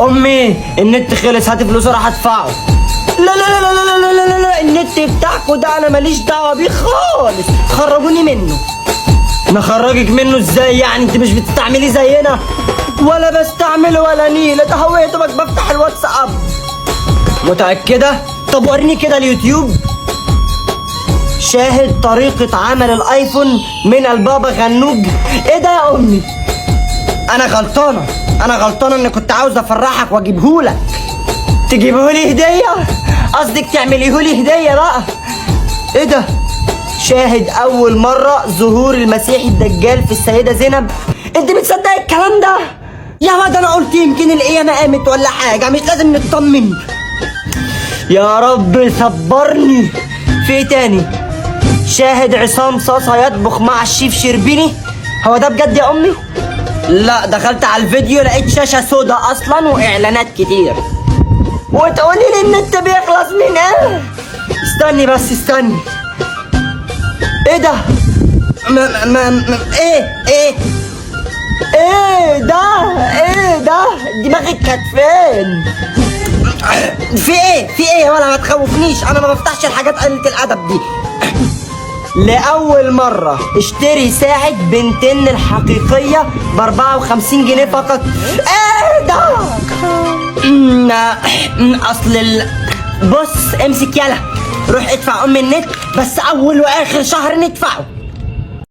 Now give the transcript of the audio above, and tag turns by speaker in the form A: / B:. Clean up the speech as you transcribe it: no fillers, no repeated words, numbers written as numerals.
A: امي النت خلص، هاتي فلوس راح ادفعه. لا لا لا لا لا لا لا لا، النت بتاعكوا ده انا ماليش دعوه بيه خالص، خرجوني منه. نخرجك منه ازاي يعني؟ انت مش بتستعمليه زينا؟ ولا بستعمله ولا نيله، ده هو يا دوبك بفتح الواتساب. متأكدة؟ طب وريني كده اليوتيوب. شاهد طريقة عمل الايفون من البابا غنوج. ايه ده يا امي؟ انا غلطانة اني كنت عاوز افرحك واجيبهولك. تجيبهولي هدية؟ قصدك تعمليهولي هدية بقى. ايه ده؟ شاهد اول مرة ظهور المسيح الدجال في السيدة زينب. انت بتصدق الكلام ده؟ يا واد انا قلت يمكن القيامة قامت ولا حاجة، مش لازم نطمن. يا رب صبرني. في ايه تاني؟ شاهد عصام صاصة يطبخ مع الشيف شربيني. هو ده بجد يا امي؟ لا، دخلت على الفيديو لقيت شاشة سودا اصلا واعلانات كتير، وتقولي لي النت بيخلص من ايه؟ استني بس استني. ايه ده؟ ايه ده؟ دماغك كانت فين؟ في ايه ولا ما تخوفنيش، انا ما بفتحش الحاجات قلة الادب دي. لأول مرة اشتري ساعة بنتين الحقيقية ب54 جنيه فقط. ايه ده؟ بص امسك يلا، روح ادفع النت، بس اول واخر شهر ندفعه.